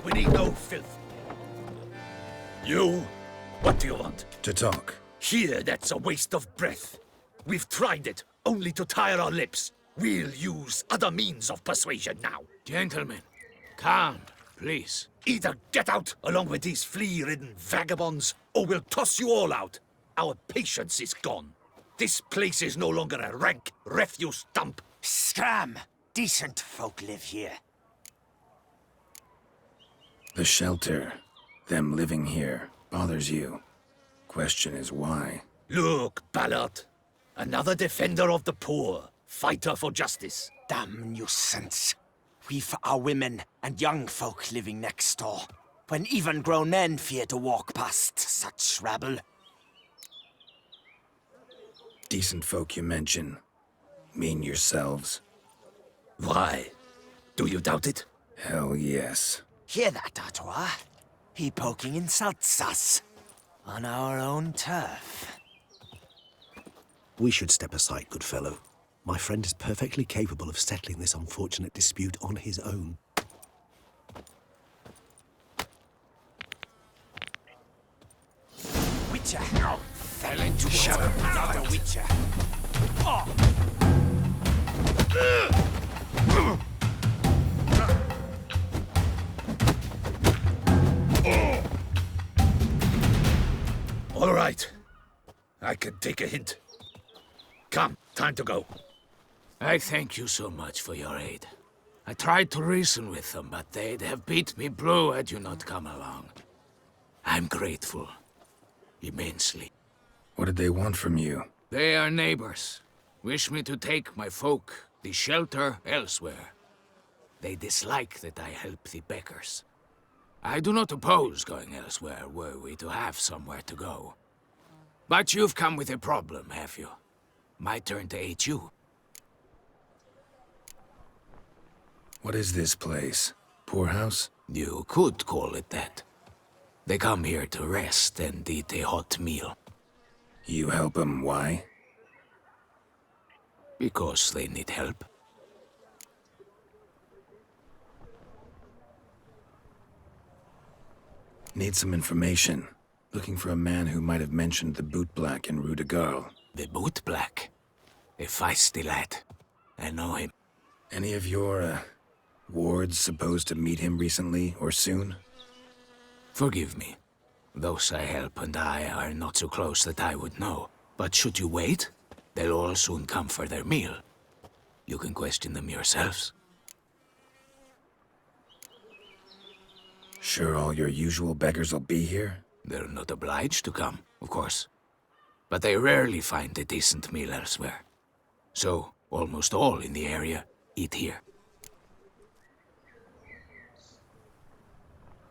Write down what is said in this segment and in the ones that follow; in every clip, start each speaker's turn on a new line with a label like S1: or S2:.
S1: We need no filth. You? What do you want?
S2: To talk.
S1: Here, that's a waste of breath. We've tried it, only to tire our lips. We'll use other means of persuasion now.
S3: Gentlemen, calm, please.
S1: Either get out along with these flea-ridden vagabonds, or we'll toss you all out. Our patience is gone. This place is no longer a rank refuse dump.
S4: Scram! Decent folk live here.
S2: The shelter, them living here, bothers you. Question is why?
S1: Look, Ballard. Another defender of the poor. Fighter for justice.
S4: Damn nuisance. We've our women and young folk living next door, when even grown men fear to walk past such rabble.
S2: Decent folk you mention. Mean yourselves?
S1: Why? Do you doubt it?
S2: Hell yes.
S4: Hear that, Artois? He poking insults us. On our own turf.
S5: We should step aside, good fellow. My friend is perfectly capable of settling this unfortunate dispute on his own.
S4: Witcher! Fell into Shut up, the Witcher!
S1: All right. I can take a hint. Come, time to go.
S3: I thank you so much for your aid. I tried to reason with them, but they'd have beat me blue had you not come along. I'm grateful. Immensely.
S2: What did they want from you?
S3: They are neighbors. Wish me to take my folk, the shelter, elsewhere. They dislike that I help the beggars. I do not oppose going elsewhere, were we to have somewhere to go. But you've come with a problem, have you? My turn to aid you.
S2: What is this place? Poorhouse?
S3: You could call it that. They come here to rest and eat a hot meal.
S2: You help them, why?
S3: Because they need help.
S2: Need some information. Looking for a man who might have mentioned the bootblack in Rue de Garl.
S3: The bootblack? A feisty lad. I know him.
S2: Any of your, wards supposed to meet him recently or soon?
S3: Forgive me. Those I help and I are not so close that I would know. But should you wait, they'll all soon come for their meal. You can question them yourselves.
S2: Sure all your usual beggars will be here?
S3: They're not obliged to come, of course. But they rarely find a decent meal elsewhere. So, almost all in the area eat here.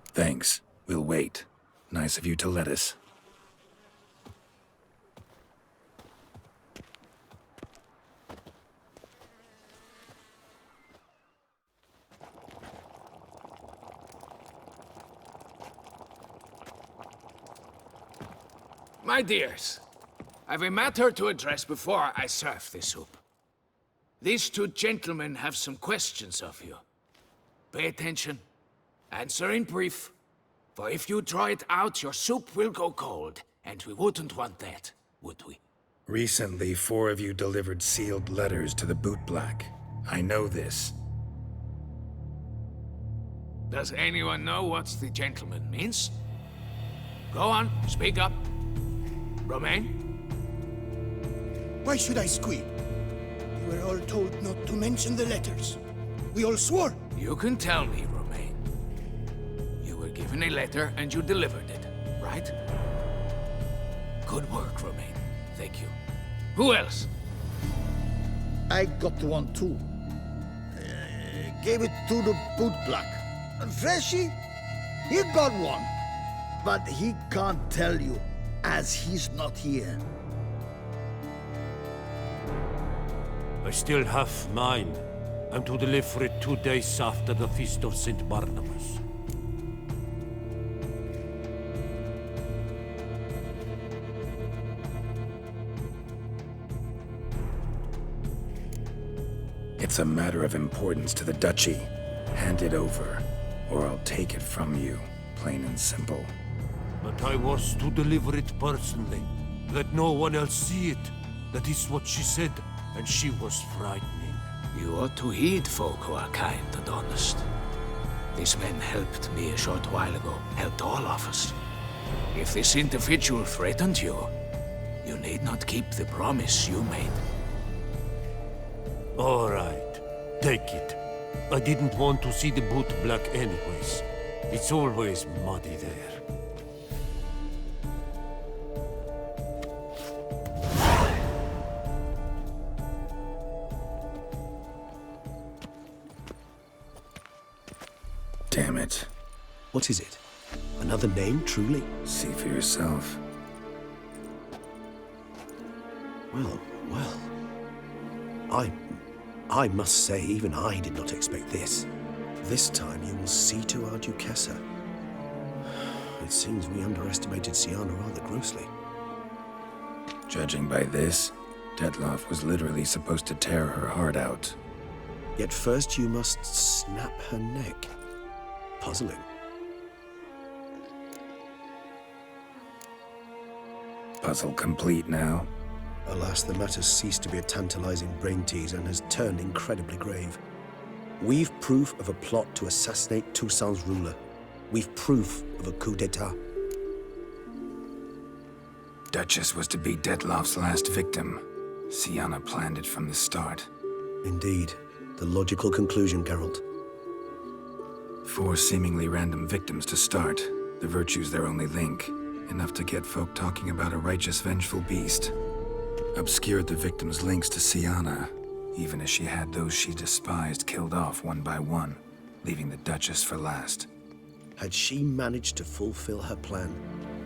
S2: Thanks. We'll wait. Nice of you to let us.
S3: My dears, I've a matter to address before I serve the soup. These two gentlemen have some questions of you. Pay attention. Answer in brief. For if you draw it out, your soup will go cold. And we wouldn't want that, would we?
S2: Recently, 4 of you delivered sealed letters to the bootblack. I know this.
S3: Does anyone know what the gentleman means? Go on, speak up. Romain?
S6: Why should I squeal? We were all told not to mention the letters. We all swore.
S3: You can tell me, Romain. You were given a letter and you delivered it, right? Good work, Romain. Thank you. Who else?
S7: I got one too. Gave it to the bootblack. And Freshy, he got one. But he can't tell you, as he's not here.
S8: I still have mine. I'm to deliver it 2 days after the Feast of St. Barnabas.
S2: It's a matter of importance to the Duchy. Hand it over, or I'll take it from you, plain and simple.
S8: But I was to deliver it personally. Let no one else see it. That is what she said, and she was frightening.
S3: You ought to heed folk who are kind and honest. These men helped me a short while ago, helped all of us. If this individual threatened you, you need not keep the promise you made.
S8: All right, take it. I didn't want to see the boot black anyways. It's always muddy there.
S2: Damn it.
S5: What is it? Another name, truly?
S2: See for yourself.
S5: Well, well. I must say, even I did not expect this. This time you will see to our Duquesa. It seems we underestimated Siana rather grossly.
S2: Judging by this, Detloff was literally supposed to tear her heart out.
S5: Yet first you must snap her neck. Puzzling.
S2: Puzzle complete now.
S5: Alas, the matter's ceased to be a tantalizing brain tease and has turned incredibly grave. We've proof of a plot to assassinate Toussaint's ruler. We've proof of a coup d'etat.
S2: Duchess was to be Detloff's last victim. Siana planned it from the start.
S5: Indeed. The logical conclusion, Geralt.
S2: 4 seemingly random victims to start. The virtue's their only link. Enough to get folk talking about a righteous, vengeful beast. Obscured the victims' links to Siana, even as she had those she despised killed off one by one, leaving the Duchess for last.
S5: Had she managed to fulfill her plan,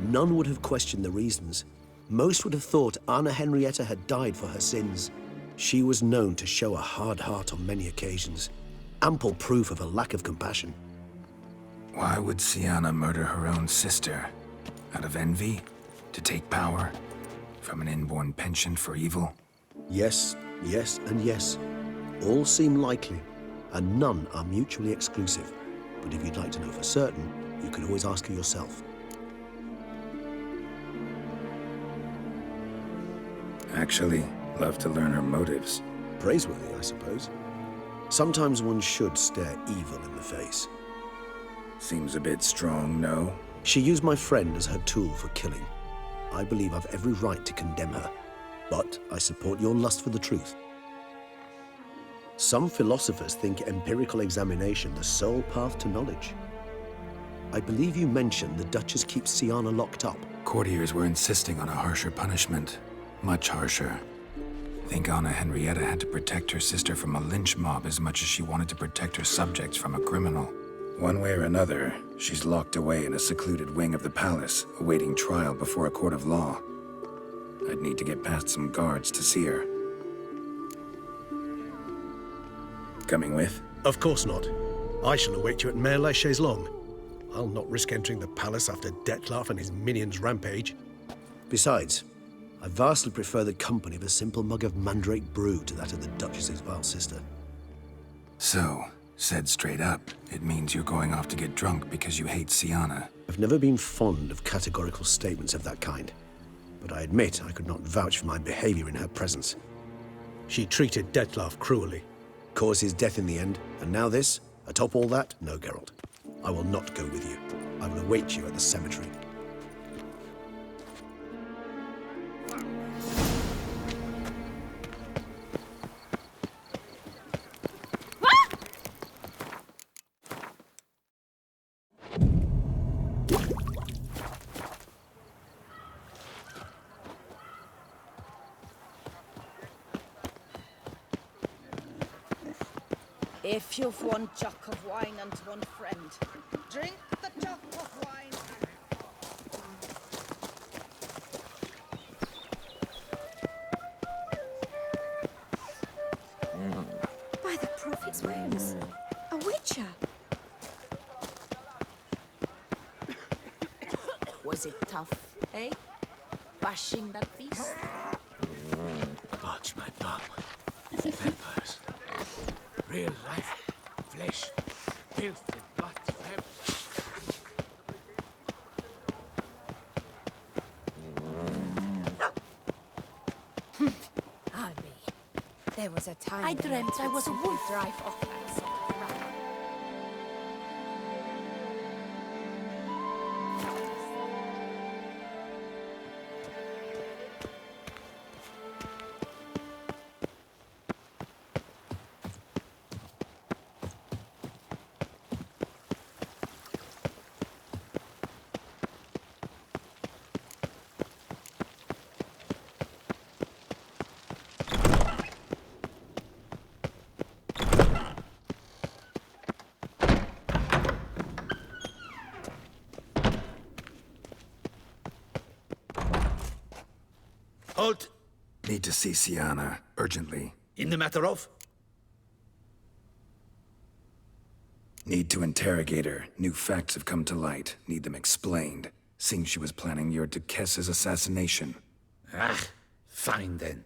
S5: none would have questioned the reasons. Most would have thought Anna Henrietta had died for her sins. She was known to show a hard heart on many occasions. Ample proof of a lack of compassion.
S2: Why would Siana murder her own sister? Out of envy? To take power? From an inborn penchant for evil?
S5: Yes, yes, and yes. All seem likely, and none are mutually exclusive. But if you'd like to know for certain, you could always ask her yourself.
S2: Actually, love to learn her motives.
S5: Praiseworthy, I suppose. Sometimes one should stare evil in the face.
S2: Seems a bit strong, no?
S5: She used my friend as her tool for killing. I believe I've every right to condemn her, but I support your lust for the truth. Some philosophers think empirical examination the sole path to knowledge. I believe you mentioned the Duchess keeps Siana locked up.
S2: Courtiers were insisting on a harsher punishment. Much harsher. Think Anna Henrietta had to protect her sister from a lynch mob as much as she wanted to protect her subjects from a criminal. One way or another, she's locked away in a secluded wing of the palace, awaiting trial before a court of law. I'd need to get past some guards to see her. Coming with?
S5: Of course not. I shall await you at Mare la Chaise-Longue. I'll not risk entering the palace after Detloff and his minions rampage. Besides, I vastly prefer the company of a simple mug of mandrake brew to that of the Duchess's vile sister.
S2: So, said straight up, it means you're going off to get drunk because you hate Siana.
S5: I've never been fond of categorical statements of that kind, but I admit I could not vouch for my behavior in her presence. She treated Detloff cruelly, caused his death in the end, and now this? Atop all that? No, Geralt. I will not go with you. I will await you at the cemetery.
S9: If you've one jock of wine and one friend, drink the jock of wine.
S10: By the prophet's words, a witcher.
S9: Was it tough, eh? Bashing that beast?
S3: Watch my palm. Vampires. Real life. Flesh. Filth and blood.
S10: There was a time
S11: I
S10: when
S11: dreamt I
S10: would
S11: was a
S10: simply
S11: wolf.
S10: drive off that sort of crap.
S1: Halt!
S2: Need to see Sienna, urgently.
S1: In the matter of?
S2: Need to interrogate her. New facts have come to light. Need them explained. Seems she was planning your Duquesse's assassination.
S1: Ah, fine then.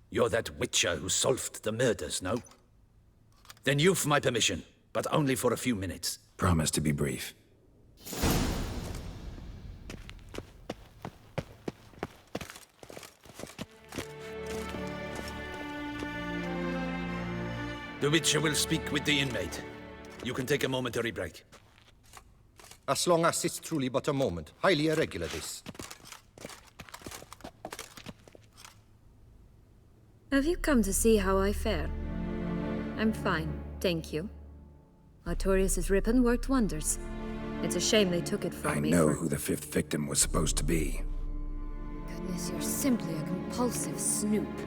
S1: You're that witcher who solved the murders, no? Then you've my permission, but only for a few minutes.
S2: Promise to be brief.
S1: The Witcher will speak with the inmate. You can take a momentary break.
S12: As long as it's truly but a moment. Highly irregular, this.
S10: Have you come to see how I fare? I'm fine, thank you. Artorius' ribbon worked wonders. It's a shame they took it from me.
S2: I know who the fifth victim was supposed to be.
S10: Goodness, you're simply a compulsive snoop.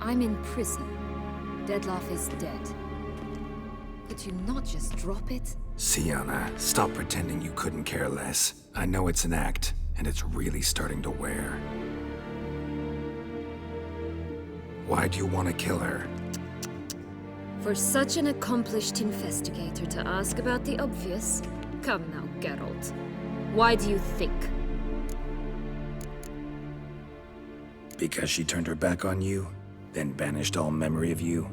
S10: I'm in prison. Dettlaff is dead. Could you not just drop it?
S2: Sienna, stop pretending you couldn't care less. I know it's an act, and it's really starting to wear. Why do you want to kill her?
S10: For such an accomplished investigator to ask about the obvious? Come now, Geralt. Why do you think?
S2: Because she turned her back on you, then banished all memory of you?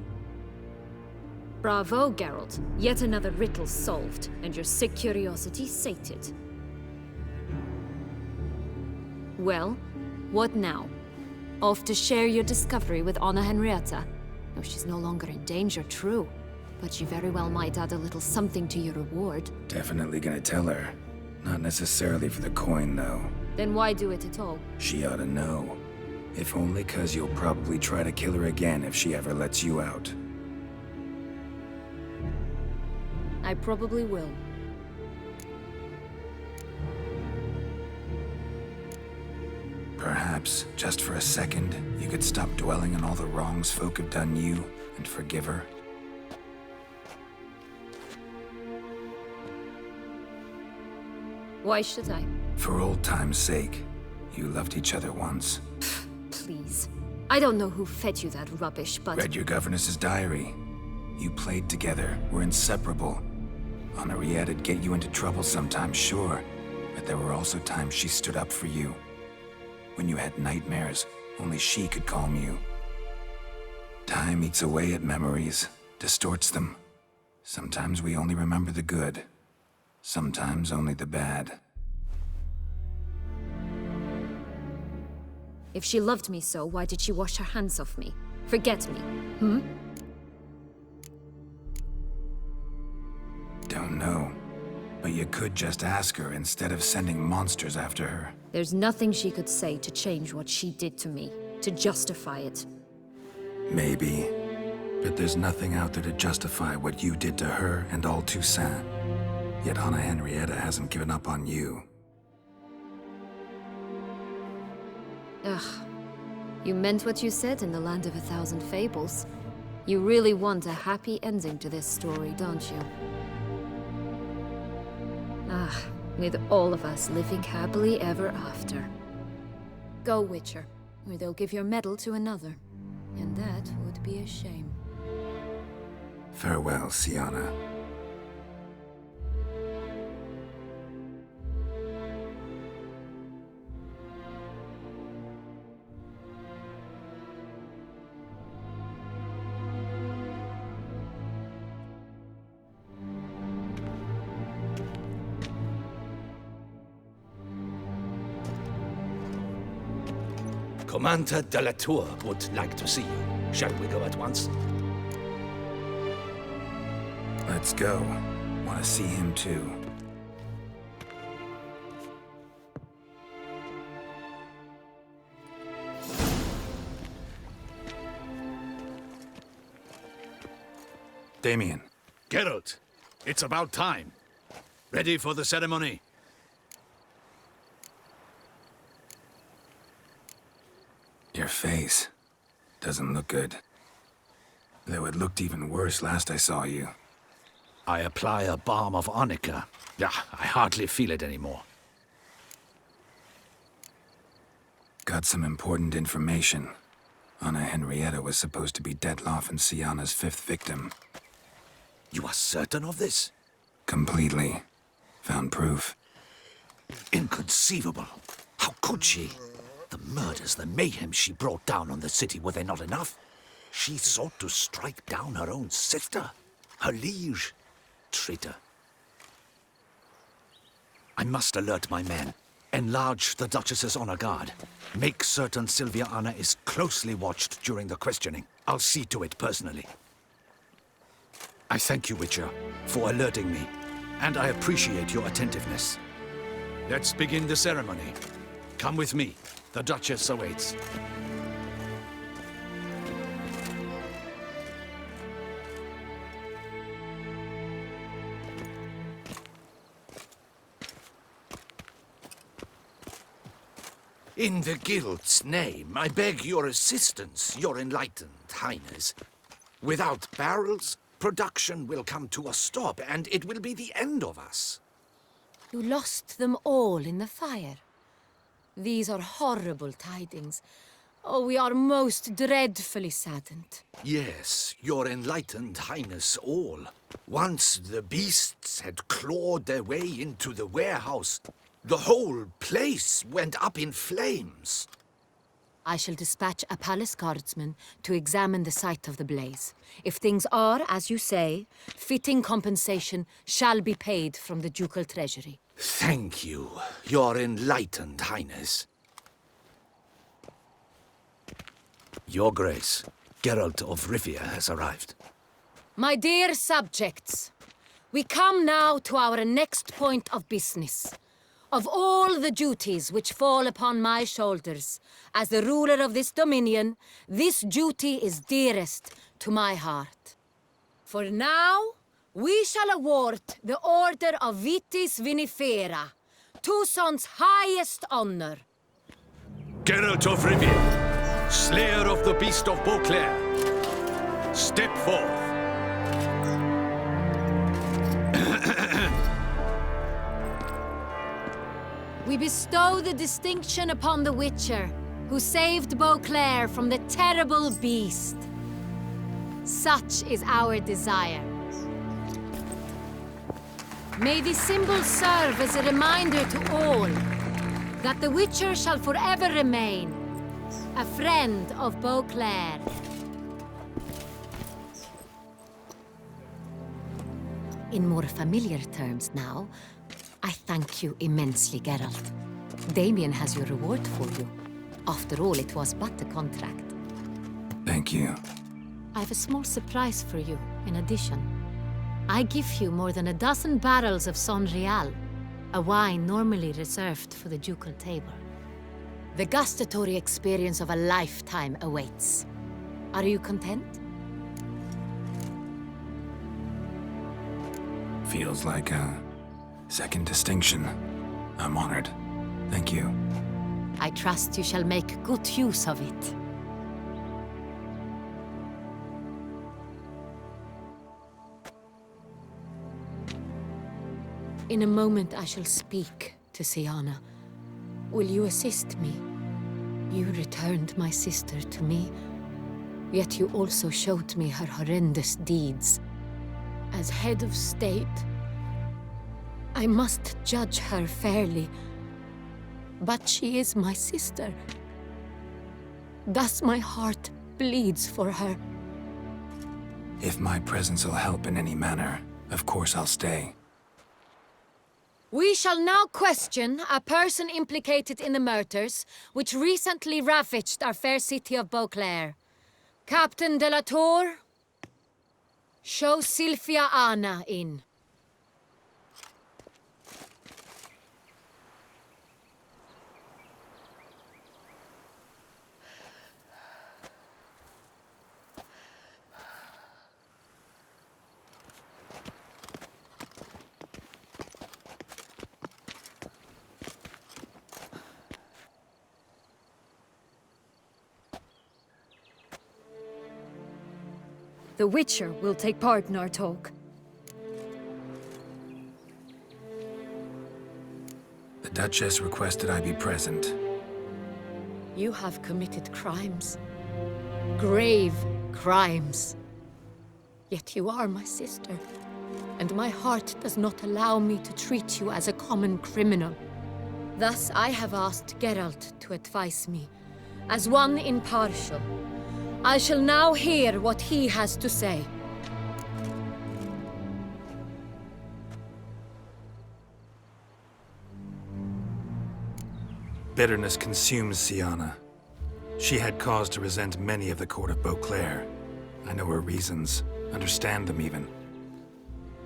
S10: Bravo, Geralt. Yet another riddle solved, and your sick curiosity sated. Well, what now? Off to share your discovery with Anna Henrietta? No, she's no longer in danger, true. But she very well might add a little something to your reward.
S2: Definitely gonna tell her. Not necessarily for the coin, though.
S10: Then why do it at all?
S2: She ought to know. If only 'cause you'll probably try to kill her again if she ever lets you out.
S10: I probably will.
S2: Perhaps, just for a second, you could stop dwelling on all the wrongs folk have done you and forgive her.
S10: Why should I?
S2: For old time's sake. You loved each other once.
S10: Please. I don't know who fed you that rubbish, but...
S2: Read your governess's diary. You played together, were inseparable. Henriette'd get you into trouble sometimes, sure. But there were also times she stood up for you. When you had nightmares, only she could calm you. Time eats away at memories, distorts them. Sometimes we only remember the good. Sometimes only the bad.
S10: If she loved me so, why did she wash her hands off me? Forget me,
S2: Don't know. But you could just ask her instead of sending monsters after her.
S10: There's nothing she could say to change what she did to me, to justify it.
S2: Maybe. But there's nothing out there to justify what you did to her and all Toussaint. Yet Anna Henrietta hasn't given up on you.
S10: Ugh. You meant what you said in the Land of a Thousand Fables. You really want a happy ending to this story, don't you? Ah, with all of us living happily ever after. Go, Witcher, or they'll give your medal to another. And that would be a shame.
S2: Farewell, Sienna.
S1: Commander de la Tour would like to see you. Shall we go at once?
S2: Let's go. Want to see him too. Damien.
S1: Geralt, it's about time. Ready for the ceremony?
S2: Your face doesn't look good. Though it looked even worse last I saw you.
S1: I apply a balm of arnica. I hardly feel it anymore.
S2: Got some important information. Anna Henrietta was supposed to be Detloff and Syanna's 5th victim.
S1: You are certain of this?
S2: Completely. Found proof.
S1: Inconceivable. How could she? The murders, the mayhem she brought down on the city, were they not enough? She sought to strike down her own sister, her liege. Traitor. I must alert my men. Enlarge the Duchess's honor guard. Make certain Sylvia Anna is closely watched during the questioning. I'll see to it personally. I thank you, Witcher, for alerting me, and I appreciate your attentiveness. Let's begin the ceremony. Come with me. The Duchess awaits. In the Guild's name, I beg your assistance, your enlightened highness. Without barrels, production will come to a stop, and it will be the end of us.
S10: You lost them all in the fire. These are horrible tidings. Oh, we are most dreadfully saddened.
S1: Yes, your enlightened highness all. Once the beasts had clawed their way into the warehouse, the whole place went up in flames.
S10: I shall dispatch a palace guardsman to examine the site of the blaze. If things are, as you say, fitting compensation shall be paid from the ducal treasury.
S1: Thank you, your enlightened highness. Your Grace, Geralt of Rivia has arrived.
S10: My dear subjects, we come now to our next point of business. Of all the duties which fall upon my shoulders, as the ruler of this dominion, this duty is dearest to my heart. For now, we shall award the Order of Vitis Vinifera, Tucson's highest honor.
S1: Geralt of Rivia, slayer of the beast of Beauclair, step forth.
S10: We bestow the distinction upon the Witcher, who saved Beauclair from the terrible beast. Such is our desire. May this symbol serve as a reminder to all that the Witcher shall forever remain a friend of Beauclair. In more familiar terms now, I thank you immensely, Geralt. Damien has your reward for you. After all, it was but a contract.
S2: Thank you.
S10: I have a small surprise for you, in addition. I give you more than a dozen barrels of Sonreal, a wine normally reserved for the ducal table. The gustatory experience of a lifetime awaits. Are you content?
S2: Feels like a second distinction. I'm honored. Thank you.
S10: I trust you shall make good use of it. In a moment I shall speak to Syanna. Will you assist me? You returned my sister to me, yet you also showed me her horrendous deeds. As head of state, I must judge her fairly, but she is my sister. Thus my heart bleeds for her.
S2: If my presence will help in any manner, of course I'll stay.
S11: We shall now question a person implicated in the murders which recently ravaged our fair city of Beauclair. Captain de la Tour, show Sylvia Anna in.
S10: The Witcher will take part in our talk.
S2: The Duchess requested I be present.
S11: You have committed crimes. Grave crimes. Yet you are my sister, and my heart does not allow me to treat you as a common criminal. Thus I have asked Geralt to advise me, as one impartial. I shall now hear what he has to say.
S2: Bitterness consumes Syanna. She had cause to resent many of the court of Beauclair. I know her reasons, understand them even.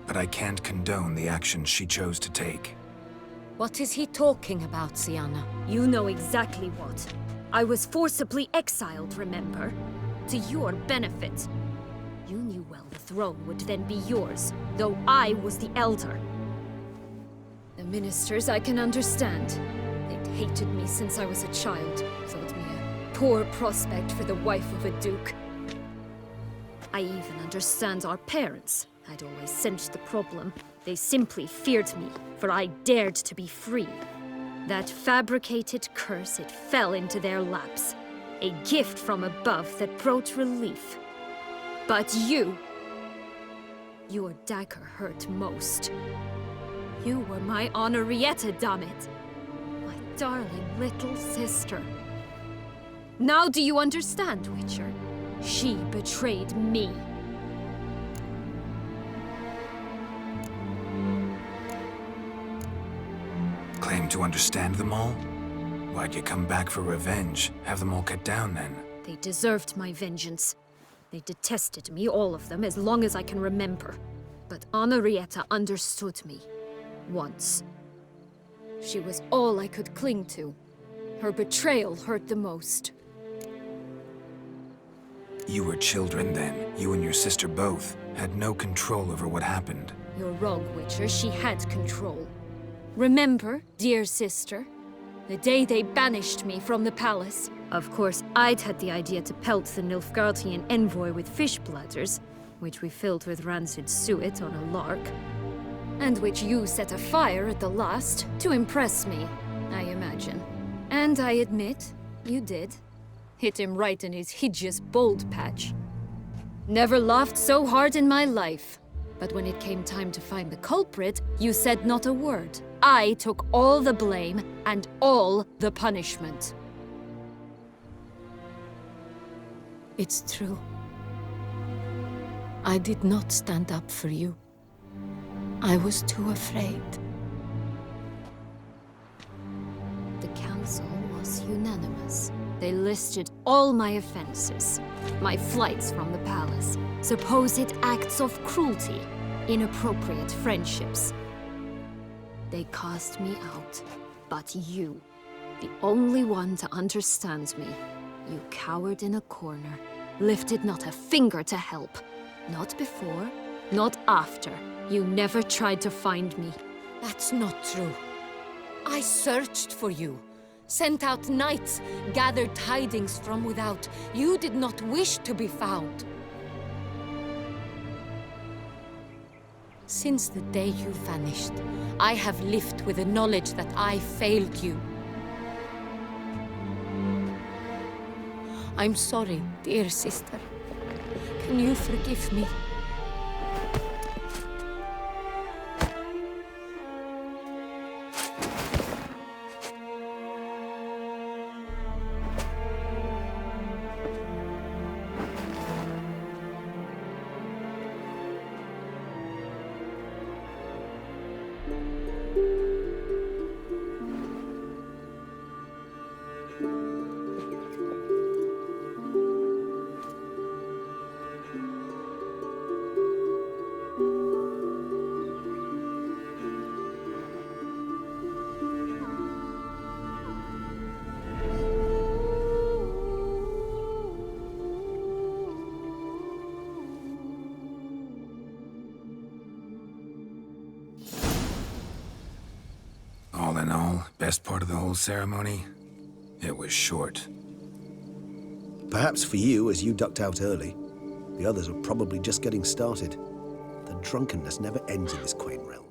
S2: But I can't condone the actions she chose to take.
S11: What is he talking about, Syanna?
S10: You know exactly what. I was forcibly exiled, remember? To your benefit. You knew well the throne would then be yours, though I was the elder. The ministers I can understand. They'd hated me since I was a child, thought me a poor prospect for the wife of a duke. I even understand our parents. I'd always sensed the problem. They simply feared me, for I dared to be free. That fabricated curse, it fell into their laps. A gift from above that brought relief. But you... your dagger hurt most. You were my Henrietta, damn it! My darling little sister. Now do you understand, Witcher? She betrayed me.
S2: Claim to understand them all? Why'd you come back for revenge? Have them all cut down, then?
S10: They deserved my vengeance. They detested me, all of them, as long as I can remember. But Henrietta understood me. Once. She was all I could cling to. Her betrayal hurt the most.
S2: You were children then. You and your sister both had no control over what happened.
S10: You're wrong, Witcher. She had control. Remember, dear sister? The day they banished me from the palace. Of course, I'd had the idea to pelt the Nilfgaardian envoy with fish bladders, which we filled with rancid suet on a lark, and which you set afire at the last to impress me, I imagine. And I admit, you did. Hit him right in his hideous bald patch. Never laughed so hard in my life. But when it came time to find the culprit, you said not a word. I took all the blame and all the punishment.
S11: It's true. I did not stand up for you. I was too afraid.
S10: The council was unanimous. They listed all my offenses. My flights from the palace, supposed acts of cruelty, inappropriate friendships. They cast me out. But you, the only one to understand me, you cowered in a corner, lifted not a finger to help. Not before, not after. You never tried to find me.
S11: That's not true. I searched for you. Sent out knights, gathered tidings from without. You did not wish to be found. Since the day you vanished, I have lived with the knowledge that I failed you. I'm sorry, dear sister. Can you forgive me?
S2: in all, best part of the whole ceremony, it was short.
S5: Perhaps for you, as you ducked out early. The others are probably just getting started. The drunkenness never ends in this quaint realm.